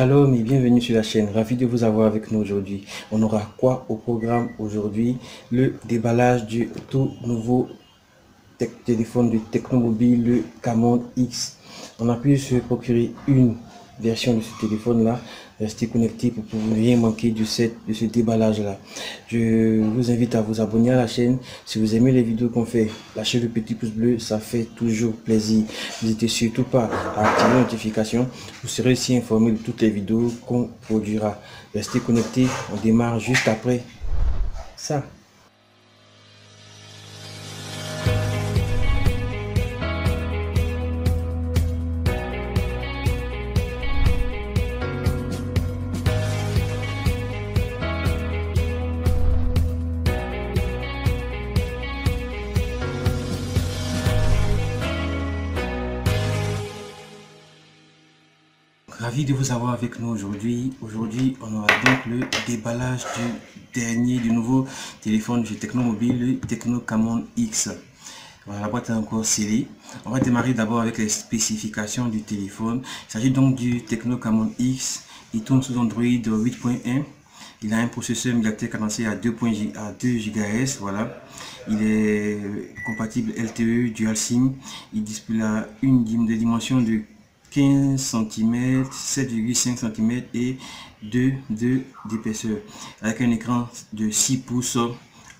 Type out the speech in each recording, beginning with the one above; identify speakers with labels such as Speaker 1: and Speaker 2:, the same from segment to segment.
Speaker 1: Shalom et bienvenue sur la chaîne, ravi de vous avoir avec nous aujourd'hui. On aura quoi au programme aujourd'hui? Le déballage du tout nouveau téléphone du Technomobile, le Camon X. On a pu se procurer une version de ce téléphone là. Restez connectés pour ne rien manquer de ce déballage là. Je vous invite à vous abonner à la chaîne. Si vous aimez les vidéos qu'on fait, lâchez le petit pouce bleu, ça fait toujours plaisir. N'hésitez surtout pas à activer les notifications. Vous serez aussi informé de toutes les vidéos qu'on produira. Restez connectés, on démarre juste après ça. Ravi de vous avoir avec nous aujourd'hui. Aujourd'hui, on aura donc le déballage du nouveau téléphone chez Technomobile, le Tecno Camon X. Voilà, la boîte est encore scellée. On va démarrer d'abord avec les spécifications du téléphone. Il s'agit donc du Tecno Camon X. Il tourne sous Android 8.1. Il a un processeur MediaTek cadencé à 2 GHz. Voilà. Il est compatible LTE Dual SIM. Il dispose une dimension de 15 cm, 7,5 cm et 2 d'épaisseur, avec un écran de 6 pouces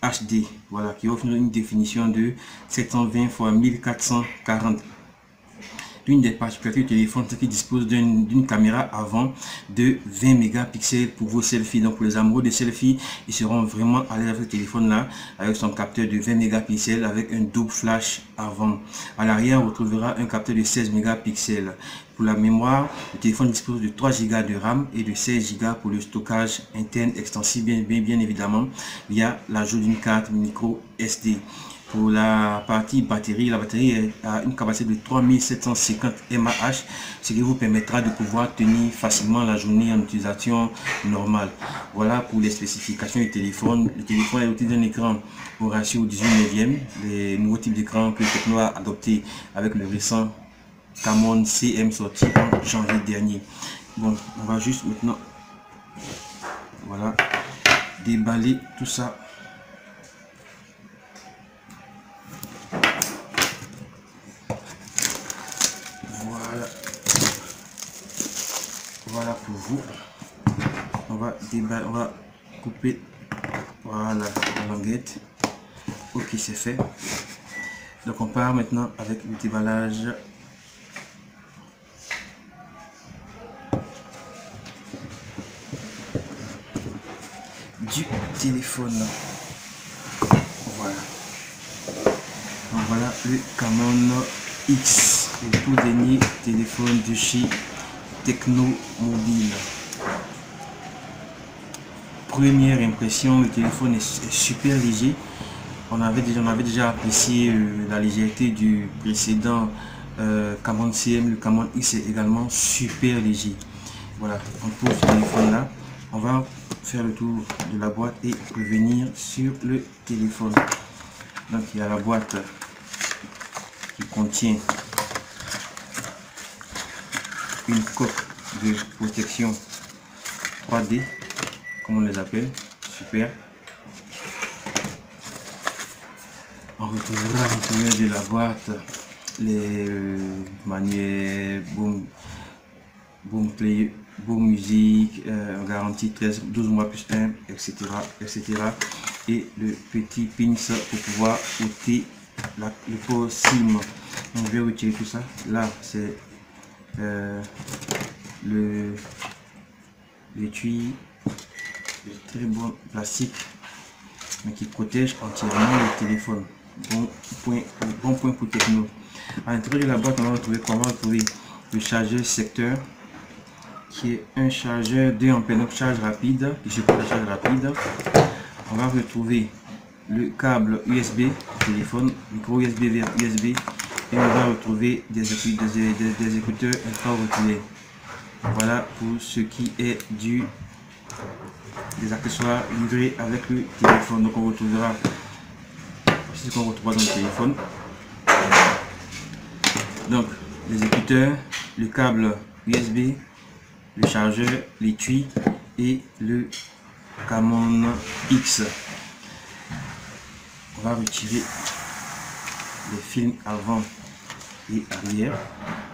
Speaker 1: HD, voilà, qui offre une définition de 720 x 1440. L'une des particularités du téléphone, c'est qu'il dispose d'une caméra avant de 20 mégapixels pour vos selfies. Donc pour les amoureux des selfies, ils seront vraiment à l'aise avec le téléphone là, avec son capteur de 20 mégapixels avec un double flash avant. À l'arrière, on retrouvera un capteur de 16 mégapixels. Pour la mémoire, le téléphone dispose de 3 Go de RAM et de 16 Go pour le stockage interne extensible, bien évidemment, via l'ajout d'une carte micro SD. Pour la partie batterie, la batterie a une capacité de 3750 mAh, ce qui vous permettra de pouvoir tenir facilement la journée en utilisation normale. Voilà pour les spécifications du téléphone. Le téléphone est doté d'un écran au ratio 18/9, les nouveaux types d'écran que Tecno a adopté avec le récent Camon CM sorti en janvier dernier. Bon, on va juste maintenant, voilà, déballer tout ça. Voilà pour vous. On va couper, voilà, la languette. Ok, c'est fait. Donc on part maintenant avec le déballage du téléphone. Voilà. Donc voilà le Camon X, le tout dernier téléphone de chez Technomobile. Première impression, le téléphone est super léger. On avait déjà apprécié la légèreté du précédent Camon CM. Le Camon X est également super léger. Voilà, on pose ce téléphone là. On va faire le tour de la boîte et revenir sur le téléphone. Donc il y a la boîte qui contient une coque de protection 3D, comme on les appelle. Super. On retrouvera à l'intérieur de la boîte les manuels, boom play, boom musique, garantie 12 mois plus 1, etc., etc. Et le petit pins pour pouvoir ôter le port SIM. On va retirer tout ça. Là, c'est l'étui de très bon plastique, mais qui protège entièrement le téléphone. Bon point pour Tecno. À l'intérieur de la boîte, on va retrouver le chargeur secteur, qui est un chargeur 2 ampères, donc charge rapide, qui supporte la charge rapide. On va retrouver le câble USB téléphone, micro USB vers USB, et on va retrouver des écouteurs infra-auriculaires. Voilà pour ce qui est des accessoires livrés avec le téléphone. Donc on retrouvera ce qu'on retrouve dans le téléphone. Donc les écouteurs, le câble USB, le chargeur, l'étui et le Camon X. On va retirer les films avant et arrière.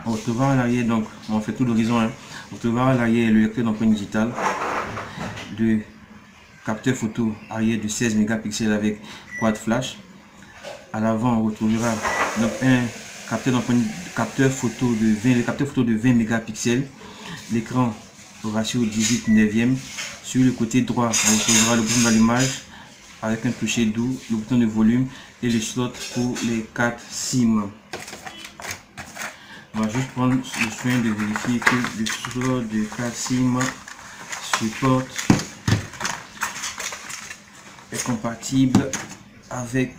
Speaker 1: On retrouvera à l'arrière, donc on fait tout l'horizon, hein. On retrouvera à l'arrière le lecteur d'empreinte digitale, le capteur photo arrière de 16 mégapixels avec quad flash. À l'avant, on retrouvera donc un capteur photo de 20 mégapixels, l'écran au ratio 18/9. Sur le côté droit, on retrouvera le bouton d'allumage avec un toucher doux, le bouton de volume et le slot pour les 4 SIM. On va juste prendre le soin de vérifier que le slot de 4 SIM supporte, est compatible avec,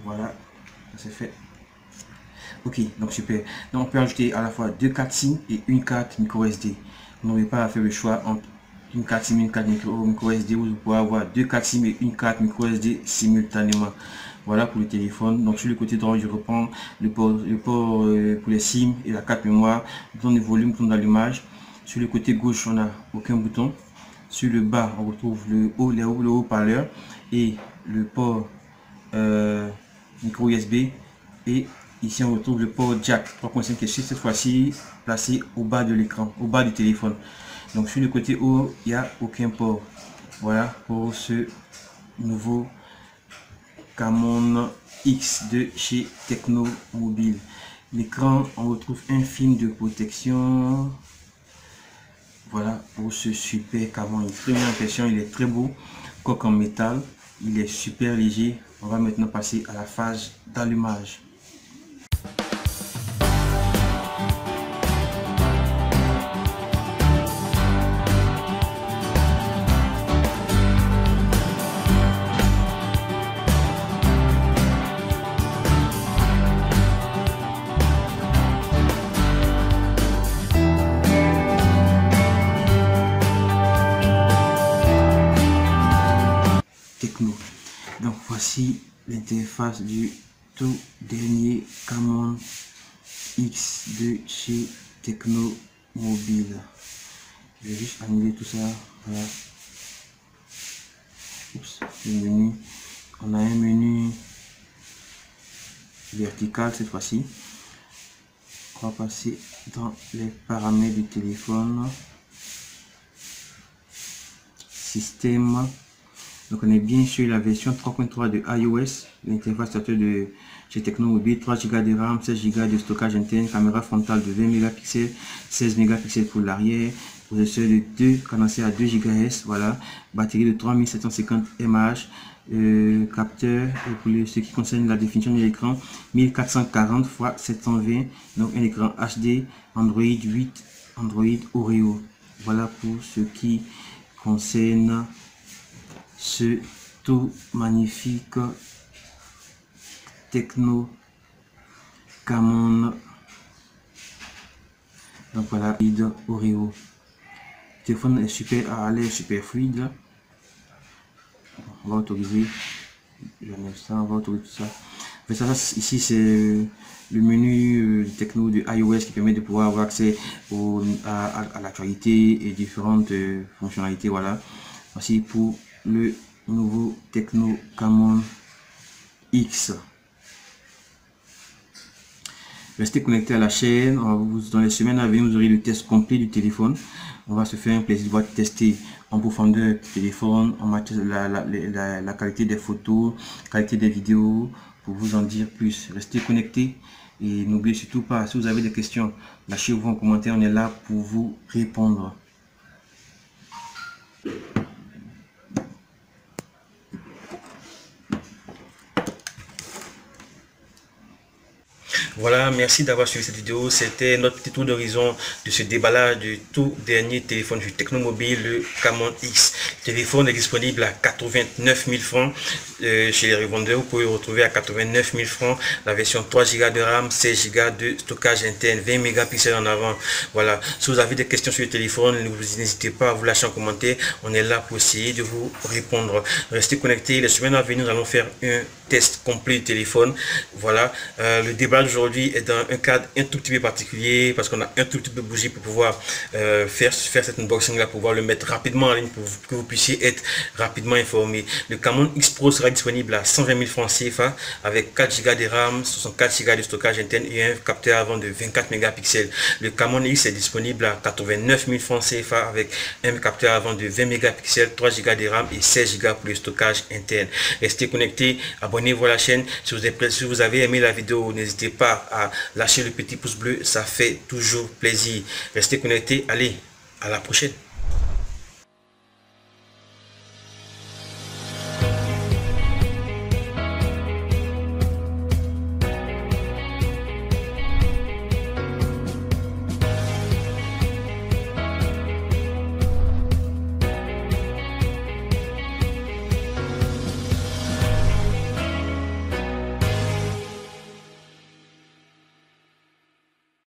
Speaker 1: voilà, ça c'est fait. Ok, donc super. Donc on peut ajouter à la fois 2 cartes SIM et une carte micro SD. Vous n'aurez pas à faire le choix entre une carte SIM et une carte micro SD. Vous pouvez avoir 2 cartes SIM et une carte micro SD simultanément. Voilà pour le téléphone. Donc sur le côté droit, je reprends le port pour les SIM et la carte mémoire, bouton de volume, bouton d'allumage. Sur le côté gauche, on n'a aucun bouton. Sur le bas, on retrouve le haut-parleur et le port micro USB. Et ici, on retrouve le port jack 3.5 qui est cette fois-ci placé au bas de l'écran, au bas du téléphone. Donc sur le côté haut, il n'y a aucun port. Voilà pour ce nouveau Camon X de chez Tecno Mobile. L'écran, on retrouve un film de protection. Voilà pour ce super Camon X. Première impression, il est très beau, coque en métal, il est super léger. On va maintenant passer à la phase d'allumage. Donc voici l'interface du tout dernier Camon X de chez Tecno Mobile. Je vais juste annuler tout ça. Voilà. Oups, le menu. On a un menu vertical cette fois-ci. On va passer dans les paramètres du téléphone. Système. Donc on est bien sur la version 3.3 de iOS, l'interface statut de chez Tecno Mobile, 3 Go de RAM, 16 Go de stockage interne, caméra frontale de 20 mégapixels, 16 mégapixels pour l'arrière, processeur de 2 cadencé à 2 GHz, voilà, batterie de 3750 mAh, capteur, et pour ce qui concerne la définition de l'écran, 1440 x 720, donc un écran HD, Android 8, Android Oreo. Voilà pour ce qui concerne ce tout magnifique Tecno Camon. Donc voilà, Oreo. Le téléphone est super, à l'air super fluide. On va autoriser. On va autoriser tout ça. Mais ça ici c'est le menu Tecno de iOS qui permet de pouvoir avoir accès à l'actualité et différentes fonctionnalités. Voilà. Voici pour le nouveau Tecno Camon X. Restez connecté à la chaîne. Dans les semaines à venir, vous aurez le test complet du téléphone. On va se faire un plaisir de voir tester en profondeur le téléphone, en matière la qualité des photos, qualité des vidéos, pour vous en dire plus. Restez connectés et n'oubliez surtout pas, si vous avez des questions, lâchez-vous en commentaire, on est là pour vous répondre. Voilà, merci d'avoir suivi cette vidéo. C'était notre petit tour d'horizon de ce déballage du tout dernier téléphone du Tecno Mobile, le Camon X. Le téléphone est disponible à 89 000 francs chez les revendeurs. Vous pouvez le retrouver à 89 000 francs la version 3 Go de RAM, 16 Go de stockage interne, 20 mégapixels en avant. Voilà, si vous avez des questions sur le téléphone, n'hésitez pas à vous lâcher en commentaire. On est là pour essayer de vous répondre. Restez connectés. Les semaines à venir, nous allons faire un test complet du téléphone. Voilà, le débat d'aujourd'hui aujourd'hui est dans un cadre un tout petit peu particulier parce qu'on a un tout petit peu bougé pour pouvoir faire cet unboxing là, pour pouvoir le mettre rapidement en ligne pour que vous puissiez être rapidement informé. Le Camon X Pro sera disponible à 120 000 francs CFA avec 4 Go de RAM, 64 Go de stockage interne et un capteur avant de 24 mégapixels. Le Camon X est disponible à 89 000 francs CFA avec un capteur avant de 20 mégapixels, 3 Go de RAM et 16 Go pour le stockage interne. Restez connectés, abonnez-vous à la chaîne. Si vous avez aimé la vidéo, n'hésitez pas à lâcher le petit pouce bleu, ça fait toujours plaisir. Restez connectés, allez, à la prochaine.